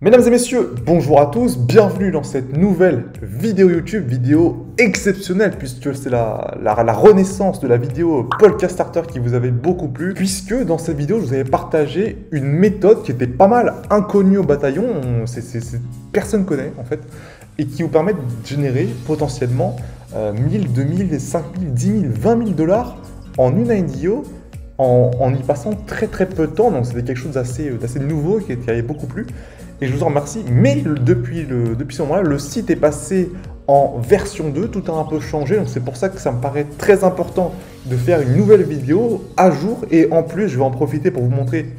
Mesdames et messieurs, bonjour à tous, bienvenue dans cette nouvelle vidéo YouTube, vidéo exceptionnelle puisque c'est la renaissance de la vidéo Polka Starter qui vous avait beaucoup plu, puisque dans cette vidéo je vous avais partagé une méthode qui était pas mal inconnue au bataillon, personne ne connaît en fait, et qui vous permet de générer potentiellement 1000, 2000, 5000, 10 000, 20 000 dollars en une IDO en y passant très peu de temps, donc c'était quelque chose d'assez nouveau qui avait beaucoup plu. Et je vous en remercie, mais depuis ce moment-là, le site est passé en version 2, tout a un peu changé, donc c'est pour ça que ça me paraît très important de faire une nouvelle vidéo à jour, et en plus je vais en profiter pour vous montrer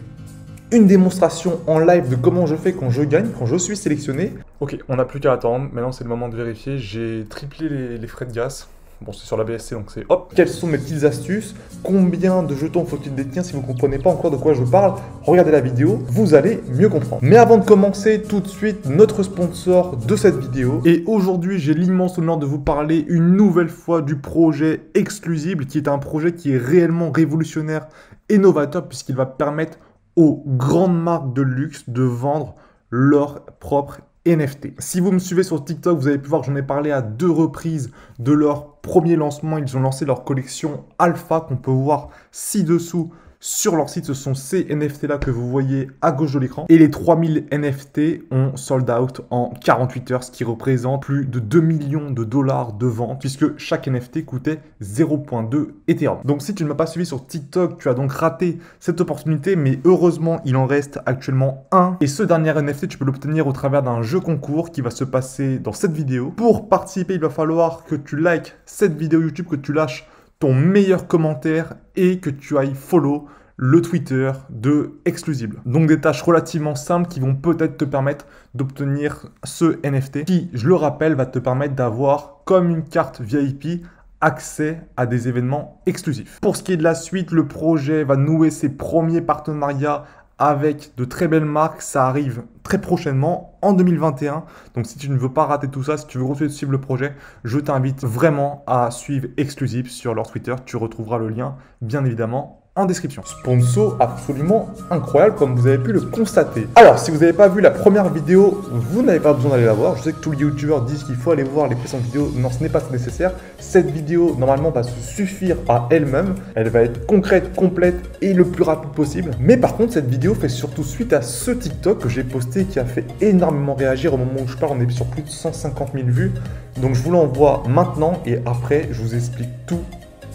une démonstration en live de comment je fais quand je gagne, quand je suis sélectionné. Ok, on n'a plus qu'à attendre, maintenant c'est le moment de vérifier, j'ai triplé les frais de gaz. Bon, c'est sur la BSC, donc c'est hop. Quelles sont mes petites astuces? Combien de jetons faut-il détenir? Si vous ne comprenez pas encore de quoi je parle, regardez la vidéo, vous allez mieux comprendre. Mais avant de commencer, tout de suite, notre sponsor de cette vidéo. Et aujourd'hui, j'ai l'immense honneur de vous parler une nouvelle fois du projet Exclusible, qui est un projet qui est réellement révolutionnaire et novateur, puisqu'il va permettre aux grandes marques de luxe de vendre leur propre NFT. Si vous me suivez sur TikTok, vous avez pu voir que j'en ai parlé à 2 reprises de leur premier lancement. Ils ont lancé leur collection Alpha qu'on peut voir ci-dessous sur leur site. Ce sont ces NFT là que vous voyez à gauche de l'écran. Et les 3000 NFT ont sold out en 48 heures, ce qui représente plus de 2 millions de dollars de vente, puisque chaque NFT coûtait 0.2 Ethereum. Donc si tu ne m'as pas suivi sur TikTok, tu as donc raté cette opportunité, mais heureusement, il en reste actuellement un. Et ce dernier NFT, tu peux l'obtenir au travers d'un jeu concours qui va se passer dans cette vidéo. Pour participer, il va falloir que tu likes cette vidéo YouTube, que tu lâches ton meilleur commentaire et que tu ailles follow le Twitter de Exclusible. Donc des tâches relativement simples qui vont peut-être te permettre d'obtenir ce NFT qui, je le rappelle, va te permettre d'avoir comme une carte VIP accès à des événements exclusifs. Pour ce qui est de la suite, le projet va nouer ses premiers partenariats avec de très belles marques. Ça arrive très prochainement en 2021. Donc si tu ne veux pas rater tout ça, si tu veux continuer de suivre le projet, je t'invite vraiment à suivre Exclusive sur leur Twitter. Tu retrouveras le lien bien évidemment en description. Sponsor absolument incroyable comme vous avez pu le constater. Alors si vous n'avez pas vu la première vidéo, vous n'avez pas besoin d'aller la voir. Je sais que tous les youtubeurs disent qu'il faut aller voir les précédentes vidéos. Non, ce n'est pas nécessaire. Cette vidéo normalement va se suffire à elle-même. Elle va être concrète, complète et le plus rapide possible. Mais par contre cette vidéo fait surtout suite à ce TikTok que j'ai posté qui a fait énormément réagir. Au moment où je parle, on est sur plus de 150 000 vues. Donc je vous l'envoie maintenant et après je vous explique tout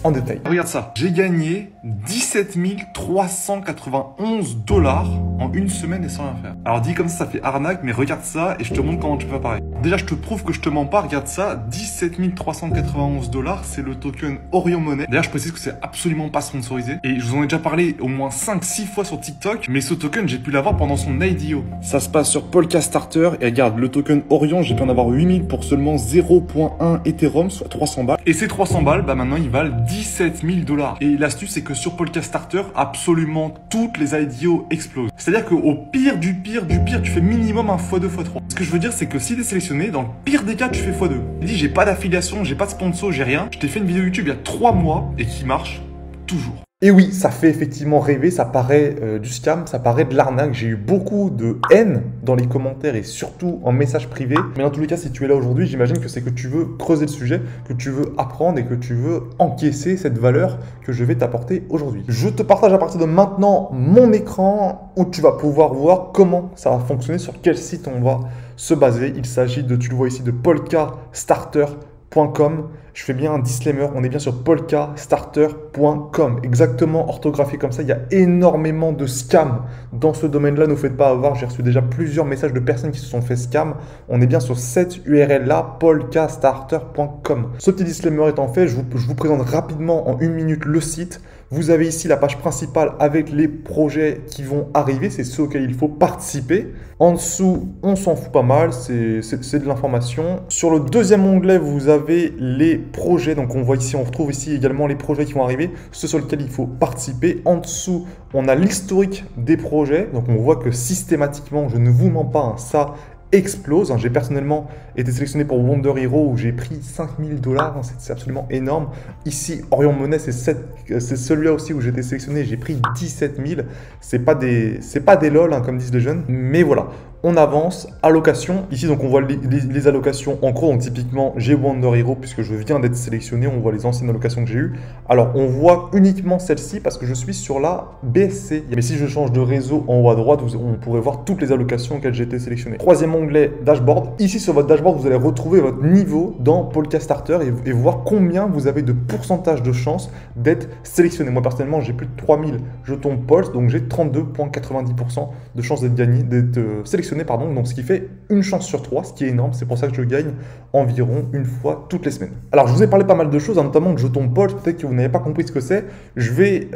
en détail. Regarde ça, j'ai gagné 17 391 dollars en une semaine et sans rien faire. Alors dit comme ça fait arnaque, mais regarde ça et je te montre comment tu peux faire pareil. Déjà, je te prouve que je te mens pas, regarde ça, 17 391 dollars, c'est le token Orion Money. D'ailleurs, je précise que c'est absolument pas sponsorisé. Et je vous en ai déjà parlé au moins 5-6 fois sur TikTok, mais ce token, j'ai pu l'avoir pendant son IDO. Ça se passe sur Polka Starter et regarde, le token Orion, j'ai pu en avoir 8000 pour seulement 0.1 Ethereum, soit 300 balles. Et ces 300 balles, bah maintenant, ils valent 17 000 dollars. Et l'astuce, c'est que sur Polka Starter, absolument toutes les IDO explosent. C'est-à-dire qu'au pire du pire, tu fais minimum un x2, x3. Ce que je veux dire, c'est que si t'es sélectionné, dans le pire des cas, tu fais x2. Je dis, j'ai pas d'affiliation, j'ai pas de sponsor, j'ai rien. Je t'ai fait une vidéo YouTube il y a 3 mois et qui marche toujours. Et oui, ça fait effectivement rêver, ça paraît du scam, ça paraît de l'arnaque. J'ai eu beaucoup de haine dans les commentaires et surtout en message privé. Mais dans tous les cas, si tu es là aujourd'hui, j'imagine que c'est que tu veux creuser le sujet, que tu veux apprendre et que tu veux encaisser cette valeur que je vais t'apporter aujourd'hui. Je te partage à partir de maintenant mon écran où tu vas pouvoir voir comment ça va fonctionner, sur quel site on va se baser. Il s'agit de, tu le vois ici, de polkastarter.com. Je fais bien un disclaimer, on est bien sur polkastarter.com, exactement orthographié comme ça. Il y a énormément de scams dans ce domaine-là, ne vous faites pas avoir. J'ai reçu déjà plusieurs messages de personnes qui se sont fait scam. On est bien sur cette URL-là, polkastarter.com. Ce petit disclaimer étant fait, je vous présente rapidement en une minute le site. Vous avez ici la page principale avec les projets qui vont arriver, c'est ceux auxquels il faut participer. En dessous, on s'en fout pas mal, c'est de l'information. Sur le deuxième onglet, vous avez les projets. Donc on voit ici, on retrouve ici également les projets qui vont arriver, ceux sur lesquels il faut participer. En dessous, on a l'historique des projets. Donc on voit que systématiquement, je ne vous mens pas, hein, ça explose. J'ai personnellement été sélectionné pour Wonder Hero où j'ai pris 5000 dollars. C'est absolument énorme. Ici, Orion Money, c'est celui-là aussi où j'ai été sélectionné. J'ai pris 17 000. C'est pas des LOL, hein, comme disent les jeunes. Mais voilà. on avance, allocation. Ici, donc, on voit les allocations en cours. Donc, typiquement, j'ai Wonder Hero puisque je viens d'être sélectionné. On voit les anciennes allocations que j'ai eues. Alors, on voit uniquement celle-ci parce que je suis sur la BSC. Mais si je change de réseau en haut à droite, on pourrait voir toutes les allocations auxquelles j'ai été sélectionné. Troisième onglet, dashboard. Ici, sur votre dashboard, vous allez retrouver votre niveau dans Polka Starter et voir combien vous avez de pourcentage de chance d'être sélectionné. Moi, personnellement, j'ai plus de 3000 jetons Pulse, donc j'ai 32,90% de chance d'être sélectionné. Donc ce qui fait une chance sur 3, ce qui est énorme. C'est pour ça que je gagne environ une fois toutes les semaines. Alors je vous ai parlé pas mal de choses, notamment de jetons Pulse. Peut-être que vous n'avez pas compris ce que c'est. Je vais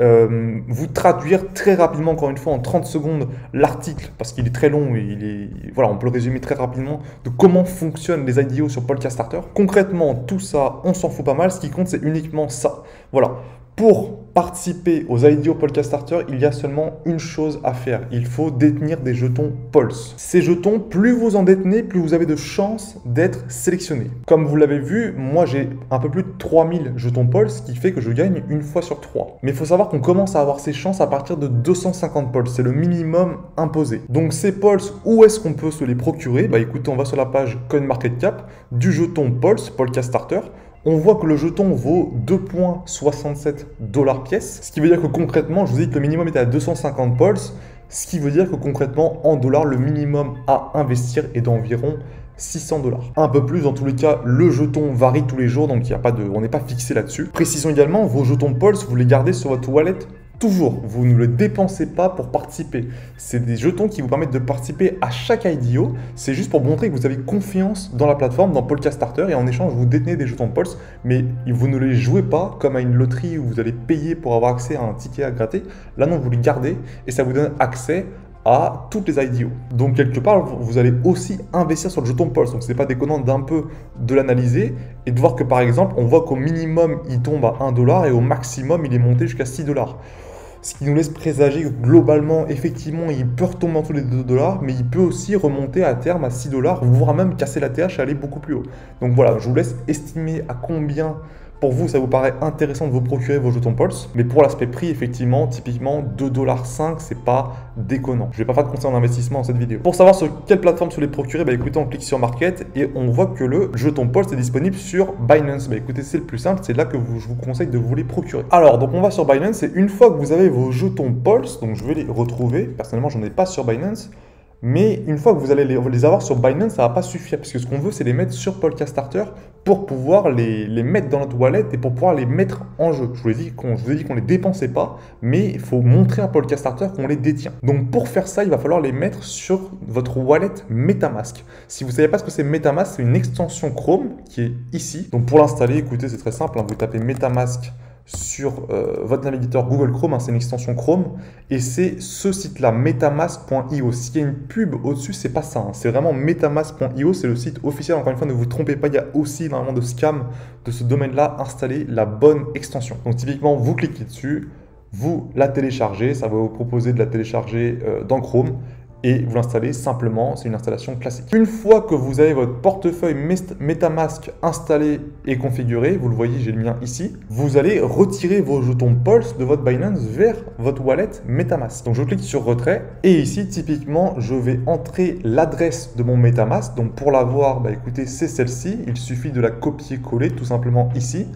vous traduire très rapidement, encore une fois, en 30 secondes, l'article, parce qu'il est très long et voilà, on peut le résumer très rapidement, de comment fonctionnent les IDO sur Polka Starter. Concrètement, tout ça, on s'en fout pas mal. Ce qui compte, c'est uniquement ça. Voilà. Pour participer aux IDO Polka Starter, il y a seulement une chose à faire. Il faut détenir des jetons Pulse. Ces jetons, plus vous en détenez, plus vous avez de chances d'être sélectionné. Comme vous l'avez vu, moi j'ai un peu plus de 3000 jetons Pulse, ce qui fait que je gagne une fois sur 3. Mais il faut savoir qu'on commence à avoir ces chances à partir de 250 Pulse. C'est le minimum imposé. Donc ces Pulse, où est-ce qu'on peut se les procurer? Bah écoutez, on va sur la page CoinMarketCap du jeton Pulse Polka Starter. On voit que le jeton vaut 2,67 $ pièce, ce qui veut dire que concrètement, je vous ai dit que le minimum était à 250 Pulse, ce qui veut dire que concrètement, en dollars, le minimum à investir est d'environ 600 $. Un peu plus, dans tous les cas, le jeton varie tous les jours, donc on n'est pas fixé là-dessus. Précision également, vos jetons Pulse, vous les gardez sur votre wallet toujours. Vous ne le dépensez pas pour participer. C'est des jetons qui vous permettent de participer à chaque IDO. C'est juste pour montrer que vous avez confiance dans la plateforme, dans Polka Starter, et en échange, vous détenez des jetons Pulse, mais vous ne les jouez pas comme à une loterie où vous allez payer pour avoir accès à un ticket à gratter. Là, non, vous les gardez et ça vous donne accès à toutes les IDO. Donc quelque part, vous allez aussi investir sur le jeton Pulse. Donc c'est pas déconnant d'un peu de l'analyser et de voir que par exemple, on voit qu'au minimum, il tombe à 1 $ et au maximum, il est monté jusqu'à 6 $. Ce qui nous laisse présager que globalement, effectivement, il peut retomber en dessous des 2 $, mais il peut aussi remonter à terme à 6 $, voire même casser la TH et aller beaucoup plus haut. Donc voilà, je vous laisse estimer à combien pour vous, ça vous paraît intéressant de vous procurer vos jetons Pulse. Mais pour l'aspect prix, effectivement, typiquement 2,5 $, c'est pas déconnant. Je vais pas faire de conseil en investissement dans cette vidéo. Pour savoir sur quelle plateforme se les procurer, bah écoutez, on clique sur Market et on voit que le jeton Pulse est disponible sur Binance. Bah écoutez, c'est le plus simple, c'est là que je vous conseille de vous les procurer. Alors, donc on va sur Binance et une fois que vous avez vos jetons Pulse, donc je vais les retrouver. Personnellement, j'en ai pas sur Binance. Mais une fois que vous allez les avoir sur Binance, ça ne va pas suffire parce que ce qu'on veut, c'est les mettre sur Polka Starter pour pouvoir les mettre dans notre wallet et pour pouvoir les mettre en jeu. Je vous ai dit qu'on ne les dépensait pas, mais il faut montrer à Polka Starter qu'on les détient. Donc pour faire ça, il va falloir les mettre sur votre wallet MetaMask. Si vous ne savez pas ce que c'est MetaMask, c'est une extension Chrome qui est ici. Donc pour l'installer, écoutez, c'est très simple, hein, vous tapez MetaMask sur votre navigateur Google Chrome, hein, c'est une extension Chrome et c'est ce site-là, metamask.io. S'il y a une pub au-dessus, c'est pas ça, hein, c'est vraiment metamask.io, c'est le site officiel. Encore une fois, ne vous trompez pas, il y a aussi énormément de scams de ce domaine-là. Installez la bonne extension. Donc typiquement, vous cliquez dessus, vous la téléchargez, ça va vous proposer de la télécharger dans Chrome. Et vous l'installez simplement, c'est une installation classique. Une fois que vous avez votre portefeuille MetaMask installé et configuré, vous le voyez, j'ai le mien ici, vous allez retirer vos jetons Pulse de votre Binance vers votre wallet MetaMask. Donc je clique sur retrait et ici, typiquement, je vais entrer l'adresse de mon MetaMask. Donc pour l'avoir, bah, écoutez, c'est celle-ci. Il suffit de la copier-coller tout simplement ici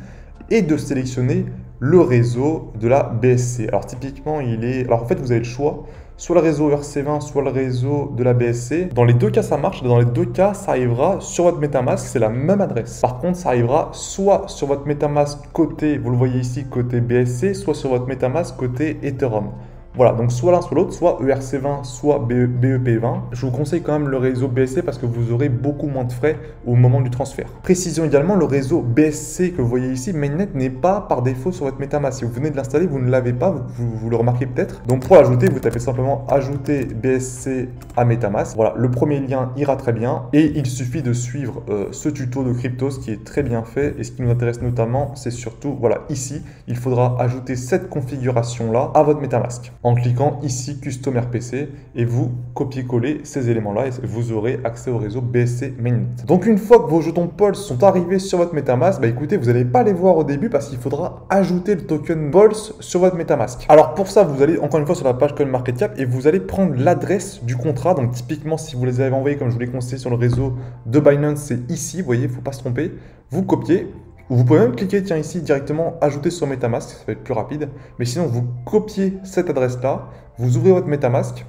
et de sélectionner le réseau de la BSC. Alors typiquement, alors en fait, vous avez le choix. Soit le réseau ERC20, soit le réseau de la BSC. Dans les deux cas, ça marche. Dans les deux cas, ça arrivera sur votre MetaMask. C'est la même adresse. Par contre, ça arrivera soit sur votre MetaMask côté, vous le voyez ici, côté BSC, soit sur votre MetaMask côté Ethereum. Voilà, donc soit l'un soit l'autre, soit ERC20, soit BEP20. Je vous conseille quand même le réseau BSC parce que vous aurez beaucoup moins de frais au moment du transfert. Précision également, le réseau BSC que vous voyez ici, Mainnet, n'est pas par défaut sur votre MetaMask. Si vous venez de l'installer, vous ne l'avez pas, vous le remarquez peut-être. Donc pour l'ajouter, vous tapez simplement ajouter BSC à MetaMask. Voilà, le premier lien ira très bien et il suffit de suivre ce tuto de Cryptos qui est très bien fait. Et ce qui nous intéresse notamment, c'est surtout, voilà, ici, il faudra ajouter cette configuration-là à votre MetaMask. en cliquant ici Custom RPC et vous copiez-coller ces éléments-là et vous aurez accès au réseau BSC Mainnet. Donc une fois que vos jetons Pulse sont arrivés sur votre MetaMask, écoutez, vous n'allez pas les voir au début parce qu'il faudra ajouter le token Pulse sur votre MetaMask. Alors pour ça, vous allez encore une fois sur la page CoinMarketCap et vous allez prendre l'adresse du contrat. Donc typiquement, si vous les avez envoyés comme je vous l'ai conseillé sur le réseau de Binance, c'est ici, vous voyez, il ne faut pas se tromper. Vous copiez. Vous pouvez même cliquer, tiens, ici, directement ajouter sur MetaMask, ça va être plus rapide. Mais sinon, vous copiez cette adresse-là, vous ouvrez votre MetaMask,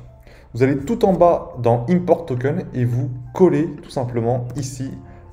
vous allez tout en bas dans Import Token et vous collez tout simplement ici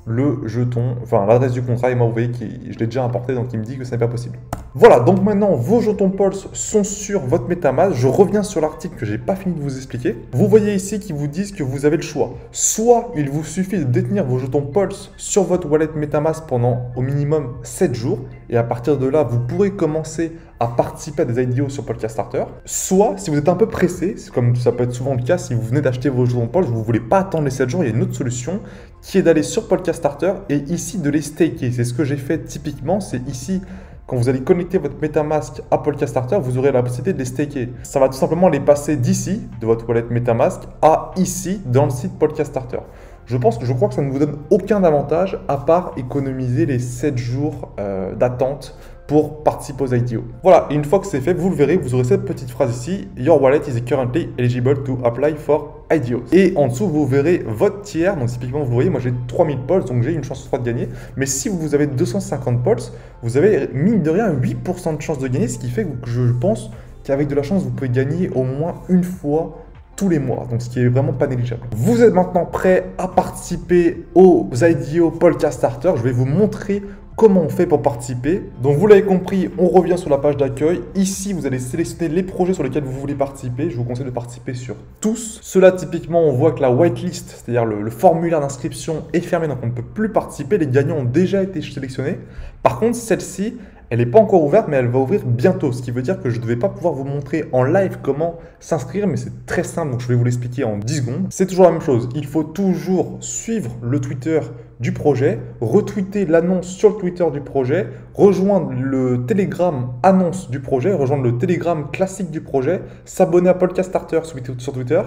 le jeton, enfin l'adresse du contrat. Et moi, vous voyez que je l'ai déjà importé, donc il me dit que ce n'est pas possible. Voilà, donc maintenant, vos jetons Pulse sont sur votre MetaMask. Je reviens sur l'article que je n'ai pas fini de vous expliquer. Vous voyez ici qu'ils vous disent que vous avez le choix. Soit il vous suffit de détenir vos jetons Pulse sur votre wallet MetaMask pendant au minimum 7 jours. Et à partir de là, vous pourrez commencer à participer à des IDO sur Polkastarter. Soit, si vous êtes un peu pressé, comme ça peut être souvent le cas, si vous venez d'acheter vos jetons Pulse, vous ne voulez pas attendre les 7 jours, il y a une autre solution qui est d'aller sur Polkastarter et ici de les staker. C'est ce que j'ai fait typiquement, c'est ici. Quand vous allez connecter votre MetaMask à Polkastarter, vous aurez la possibilité de les staker. Ça va tout simplement les passer d'ici, de votre wallet MetaMask, à ici, dans le site Polkastarter. Je crois que ça ne vous donne aucun avantage à part économiser les 7 jours d'attente pour participer aux IDO. Voilà, et une fois que c'est fait, vous le verrez, vous aurez cette petite phrase ici, Your wallet is currently eligible to apply for IDO. Et en dessous, vous verrez votre tiers. Donc typiquement, vous voyez, moi j'ai 3000 Pulse, donc j'ai une chance sur 3 de gagner. Mais si vous avez 250 Pulse, vous avez mine de rien 8% de chance de gagner, ce qui fait que je pense qu'avec de la chance, vous pouvez gagner au moins une fois tous les mois, donc ce qui est vraiment pas négligeable. Vous êtes maintenant prêt à participer aux IDO Polkastarter. Je vais vous montrer comment on fait pour participer. Donc vous l'avez compris, on revient sur la page d'accueil. Ici, vous allez sélectionner les projets sur lesquels vous voulez participer. Je vous conseille de participer sur tous. Cela, typiquement, on voit que la whitelist, c'est-à-dire le formulaire d'inscription est fermé, donc on ne peut plus participer. Les gagnants ont déjà été sélectionnés. Par contre, celle-ci, elle n'est pas encore ouverte, mais elle va ouvrir bientôt. Ce qui veut dire que je ne vais pas pouvoir vous montrer en live comment s'inscrire, mais c'est très simple, donc je vais vous l'expliquer en 10 secondes. C'est toujours la même chose. Il faut toujours suivre le Twitter du projet, retweeter l'annonce sur le Twitter du projet, rejoindre le Telegram annonce du projet, rejoindre le Telegram classique du projet, s'abonner à Polkastarter sur Twitter.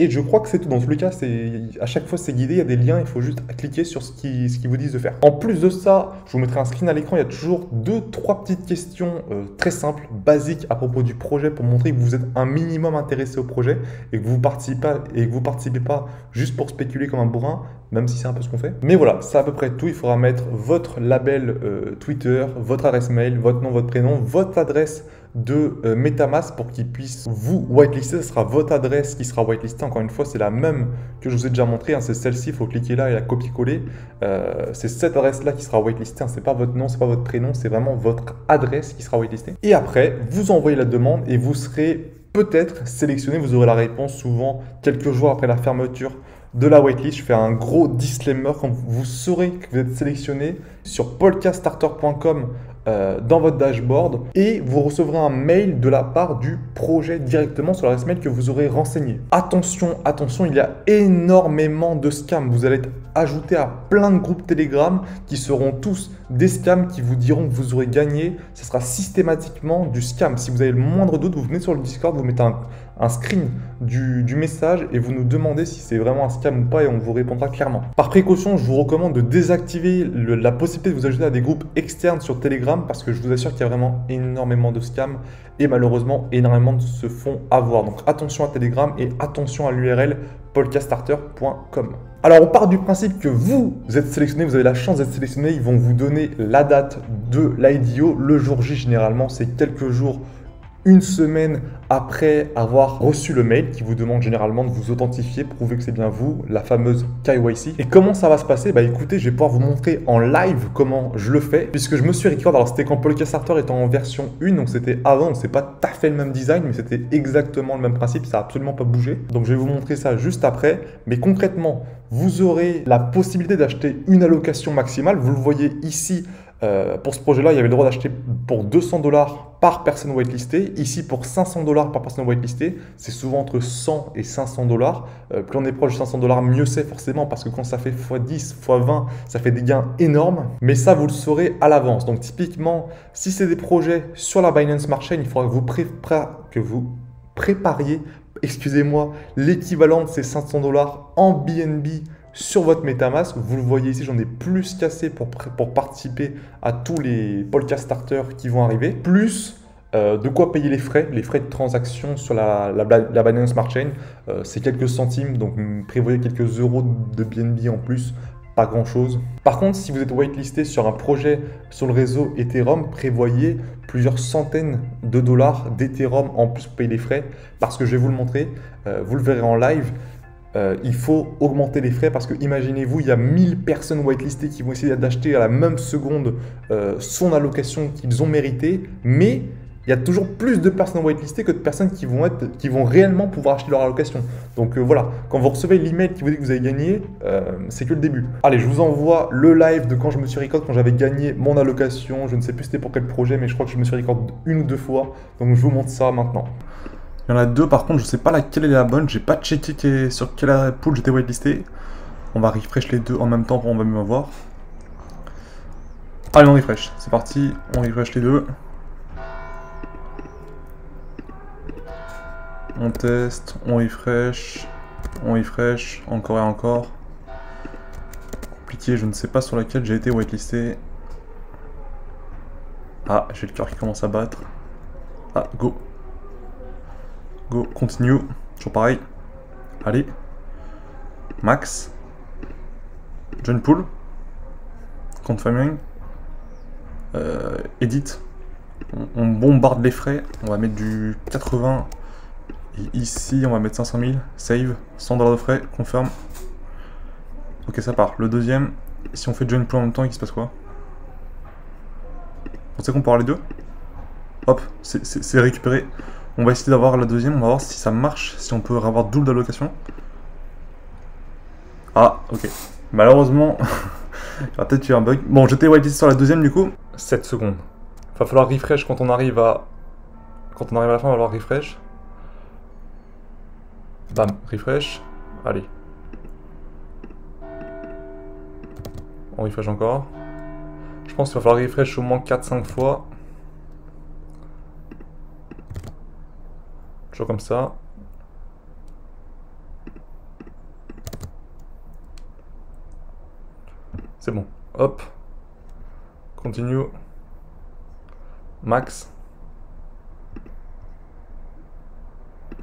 Et je crois que c'est tout. Dans tous les cas, à chaque fois, c'est guidé. Il y a des liens. Il faut juste cliquer sur ce qu'ils vous disent de faire. En plus de ça, je vous mettrai un screen à l'écran. Il y a toujours 2-3 petites questions très simples, basiques à propos du projet pour montrer que vous êtes un minimum intéressé au projet et que vous participez pas juste pour spéculer comme un bourrin, même si c'est un peu ce qu'on fait. Mais voilà, c'est à peu près tout. Il faudra mettre votre label Twitter, votre adresse mail, votre nom, votre prénom, votre adresse de MetaMask pour qu'il puisse vous whitelister. Ce sera votre adresse qui sera whitelistée. Encore une fois, c'est la même que je vous ai déjà montré. C'est celle-ci, il faut cliquer là et la copier-coller. C'est cette adresse-là qui sera whitelistée. C'est pas votre nom, c'est pas votre prénom, c'est vraiment votre adresse qui sera whitelistée. Et après, vous envoyez la demande et vous serez peut-être sélectionné. Vous aurez la réponse souvent quelques jours après la fermeture de la waitlist. Je fais un gros disclaimer quand vous saurez que vous êtes sélectionné sur polkastarter.com dans votre dashboard et vous recevrez un mail de la part du projet directement sur l'adresse mail que vous aurez renseigné. Attention, attention, il y a énormément de scams. Vous allez être ajouté à plein de groupes Telegram qui seront tous des scams qui vous diront que vous aurez gagné. Ce sera systématiquement du scam. Si vous avez le moindre doute, vous venez sur le Discord, vous mettez un screen du message et vous nous demandez si c'est vraiment un scam ou pas et on vous répondra clairement. Par précaution, je vous recommande de désactiver la possibilité de vous ajouter à des groupes externes sur Telegram parce que je vous assure qu'il y a vraiment énormément de scams et malheureusement énormément se font avoir. Donc attention à Telegram et attention à l'URL polkastarter.com. Alors on part du principe que vous êtes sélectionné, vous avez la chance d'être sélectionné, ils vont vous donner la date de l'IDO. Le jour J généralement c'est quelques jours, une semaine après avoir reçu le mail qui vous demande généralement de vous authentifier, prouver que c'est bien vous, la fameuse KYC. Et comment ça va se passer? Bah écoutez, je vais pouvoir vous montrer en live comment je le fais, puisque je me suis record. Alors c'était quand Polkastarter était en version 1, donc c'était avant, donc c'est pas tout à fait le même design, mais c'était exactement le même principe, ça n'a absolument pas bougé. Donc je vais vous montrer ça juste après, mais concrètement, vous aurez la possibilité d'acheter une allocation maximale, vous le voyez ici. Pour ce projet-là, il y avait le droit d'acheter pour 200 $ par personne whitelistée. Ici, pour 500 $ par personne whitelistée, c'est souvent entre 100 et 500 $. Plus on est proche de 500 $, mieux c'est forcément parce que quand ça fait x10, x20, ça fait des gains énormes. Mais ça, vous le saurez à l'avance. Donc typiquement, si c'est des projets sur la Binance Smart Chain, il faudra que vous prépariez, excusez-moi, l'équivalent de ces 500 $ en BNB sur votre MetaMask. Vous le voyez ici, j'en ai plus qu'assez pour participer à tous les podcast starters qui vont arriver. Plus de quoi payer les frais de transaction sur la Binance Smart Chain. C'est quelques centimes, donc prévoyez quelques euros de BNB en plus. Pas grand chose. Par contre, si vous êtes whitelisté sur un projet sur le réseau Ethereum, prévoyez plusieurs centaines de dollars d'Ethereum en plus pour payer les frais, parce que je vais vous le montrer, vous le verrez en live, il faut augmenter les frais parce que imaginez-vous, il y a 1000 personnes whitelistées qui vont essayer d'acheter à la même seconde son allocation qu'ils ont mérité, mais il y a toujours plus de personnes whitelistées que de personnes qui vont réellement pouvoir acheter leur allocation. Donc voilà, quand vous recevez l'email qui vous dit que vous avez gagné, c'est que le début. Allez, je vous envoie le live de quand je me suis record, quand j'avais gagné mon allocation. Je ne sais plus c'était pour quel projet, mais je crois que je me suis record une ou deux fois. Donc je vous montre ça maintenant. Il y en a deux, par contre, je ne sais pas laquelle est la bonne. J'ai pas checké sur quelle pool j'étais whitelisté. On va refresh les deux en même temps pour on va mieux voir. Allez, on refresh. C'est parti, on refresh les deux. On teste, on refresh, encore et encore. Compliqué, je ne sais pas sur laquelle j'ai été whitelisté. Ah, j'ai le cœur qui commence à battre. Ah, go. Go, continue. Toujours pareil. Allez. Max. John Pool. Confirming. Edit. On bombarde les frais. On va mettre du 80. Et ici, on va mettre 500 000. Save. 100 $ de frais. Confirme. Ok, ça part. Le deuxième. Si on fait John Pool en même temps, il se passe quoi? Vous pensez qu'on peut avoir les deux? Hop, c'est récupéré. On va essayer d'avoir la deuxième. On va voir si ça marche. Si on peut avoir double d'allocation. Ah, ok. Malheureusement, il y aura peut-être eu un bug. Bon, j'étais whitelisté sur la deuxième du coup. 7 secondes. Il va falloir refresh quand on arrive à... Quand on arrive à la fin, on va falloir refresh. Bam, refresh. Allez. On refresh encore. Je pense qu'il va falloir refresh au moins 4-5 fois. Toujours comme ça. C'est bon. Hop. Continue. Max.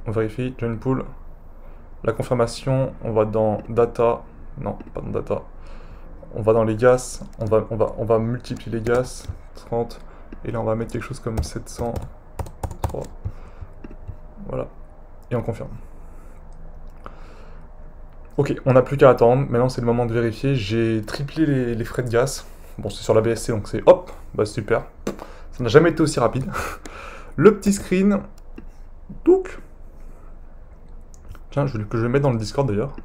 On vérifie. Join pool. La confirmation. On va dans data. Non, pas dans data. On va dans les gas. On va multiplier les gas. 30. Et là, on va mettre quelque chose comme 703. Voilà. Et on confirme. Ok, on n'a plus qu'à attendre. Maintenant, c'est le moment de vérifier. J'ai triplé les frais de gaz. Bon, c'est sur la BSC, donc c'est hop. Bah, super. Ça n'a jamais été aussi rapide. Le petit screen. Donc. Tiens, je vais le mettre dans le Discord d'ailleurs.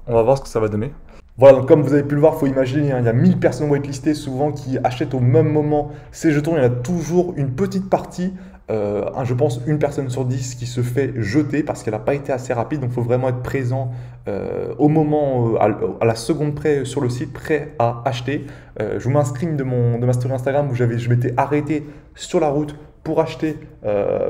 On va voir ce que ça va donner. Voilà, donc comme vous avez pu le voir, il faut imaginer, hein, il y a 1000 personnes whitelistées souvent qui achètent au même moment ces jetons. Il y en a toujours une petite partie, je pense une personne sur 10 qui se fait jeter parce qu'elle n'a pas été assez rapide. Donc il faut vraiment être présent au moment, à la seconde près sur le site, prêt à acheter. Je vous mets un screen de ma story Instagram où je m'étais arrêté sur la route pour acheter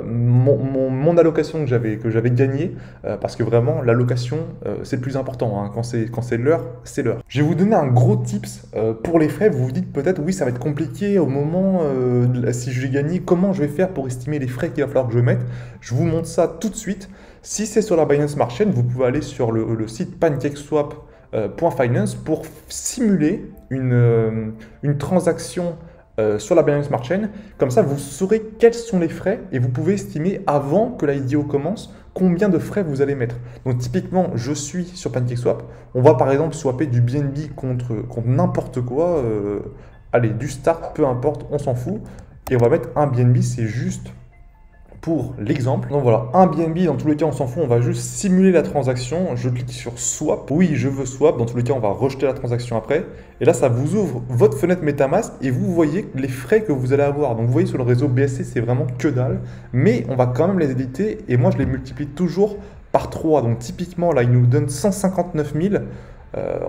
mon allocation que j'avais gagnée, parce que vraiment l'allocation c'est le plus important, hein. Quand c'est l'heure, c'est l'heure. Je vais vous donner un gros tips pour les frais. Vous vous dites peut-être oui, ça va être compliqué au moment si je vais gagner, comment je vais faire pour estimer les frais qu'il va falloir que je mette. Je vous montre ça tout de suite. Si c'est sur la Binance Smart Chain, vous pouvez aller sur le site pancakeswap.finance pour simuler une transaction sur la Binance Smart Chain. Comme ça, vous saurez quels sont les frais et vous pouvez estimer avant que la IDO commence combien de frais vous allez mettre. Donc typiquement, je suis sur PancakeSwap. On va par exemple swapper du BNB contre n'importe quoi. Allez, du start, peu importe, on s'en fout. Et on va mettre un BNB, c'est juste pour l'exemple. Donc voilà, un BNB, dans tous les cas, on s'en fout. On va juste simuler la transaction. Je clique sur Swap. Oui, je veux Swap. Dans tous les cas, on va rejeter la transaction après. Et là, ça vous ouvre votre fenêtre MetaMask et vous voyez les frais que vous allez avoir. Donc vous voyez, sur le réseau BSC, c'est vraiment que dalle. Mais on va quand même les éditer. Et moi, je les multiplie toujours par 3. Donc typiquement, là, il nous donne 159 000.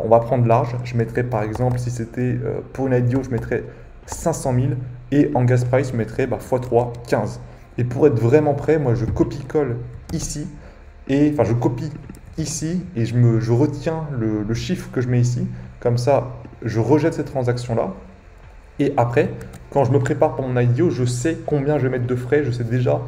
On va prendre large. Je mettrais par exemple, si c'était pour une IDO, je mettrais 500 000. Et en gas price, je mettrais x3, 15. Et pour être vraiment prêt, moi je copie-colle ici, enfin je copie ici et je retiens le chiffre que je mets ici. Comme ça, je rejette cette transaction-là. Et après, quand je me prépare pour mon IDO, je sais combien je vais mettre de frais, je sais déjà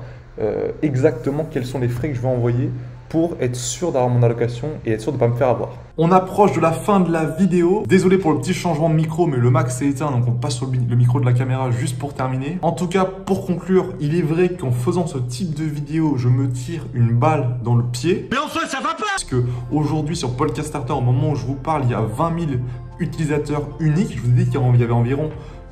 exactement quels sont les frais que je vais envoyer pour être sûr d'avoir mon allocation et être sûr de ne pas me faire avoir. On approche de la fin de la vidéo. Désolé pour le petit changement de micro, mais le Mac s'est éteint, donc on passe sur le micro de la caméra juste pour terminer. En tout cas, pour conclure, il est vrai qu'en faisant ce type de vidéo, je me tire une balle dans le pied. Mais enfin, ça va pas! Parce que aujourd'hui, sur Podcast Starter, au moment où je vous parle, il y a 20 000 utilisateurs uniques. Je vous ai dit qu'il y avait environ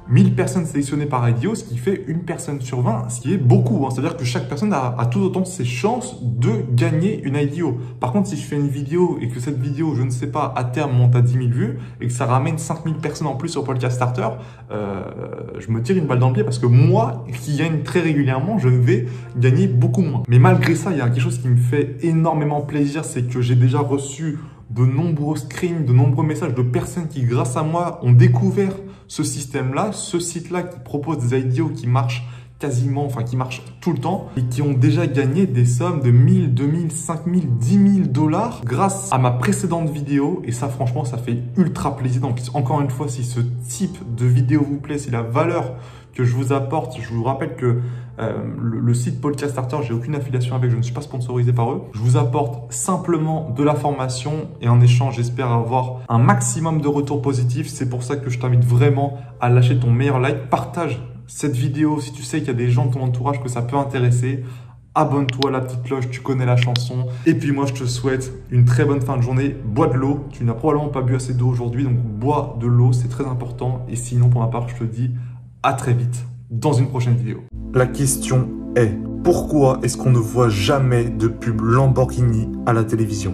1000 personnes sélectionnées par IDO, ce qui fait une personne sur 20, ce qui est beaucoup. C'est-à-dire que chaque personne a tout autant ses chances de gagner une IDO. Par contre, si je fais une vidéo et que cette vidéo, je ne sais pas, à terme monte à 10 000 vues et que ça ramène 5000 personnes en plus sur Podcast Starter, je me tire une balle dans le pied parce que moi, qui gagne très régulièrement, je vais gagner beaucoup moins. Mais malgré ça, il y a quelque chose qui me fait énormément plaisir, c'est que j'ai déjà reçu de nombreux screens, de nombreux messages de personnes qui, grâce à moi, ont découvert ce système-là, ce site-là qui propose des IDO qui marchent quasiment, enfin qui marchent tout le temps et qui ont déjà gagné des sommes de 1000, 2000, 5000, 10 000 dollars grâce à ma précédente vidéo. Et ça, franchement, ça fait ultra plaisir. Donc, encore une fois, si ce type de vidéo vous plaît, si la valeur que je vous apporte, je vous rappelle que le site Podcast Starter, j'ai aucune affiliation avec, je ne suis pas sponsorisé par eux. Je vous apporte simplement de la formation et en échange, j'espère avoir un maximum de retours positifs. C'est pour ça que je t'invite vraiment à lâcher ton meilleur like. Partage cette vidéo si tu sais qu'il y a des gens de ton entourage que ça peut intéresser. Abonne-toi à la petite cloche, tu connais la chanson. Et puis moi, je te souhaite une très bonne fin de journée. Bois de l'eau. Tu n'as probablement pas bu assez d'eau aujourd'hui, donc bois de l'eau, c'est très important. Et sinon, pour ma part, je te dis à très vite dans une prochaine vidéo. La question est, pourquoi est-ce qu'on ne voit jamais de pub Lamborghini à la télévision?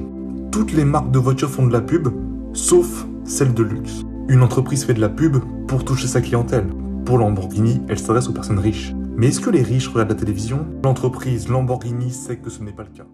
Toutes les marques de voitures font de la pub, sauf celle de luxe. Une entreprise fait de la pub pour toucher sa clientèle. Pour Lamborghini, elle s'adresse aux personnes riches. Mais est-ce que les riches regardent la télévision? L'entreprise Lamborghini sait que ce n'est pas le cas.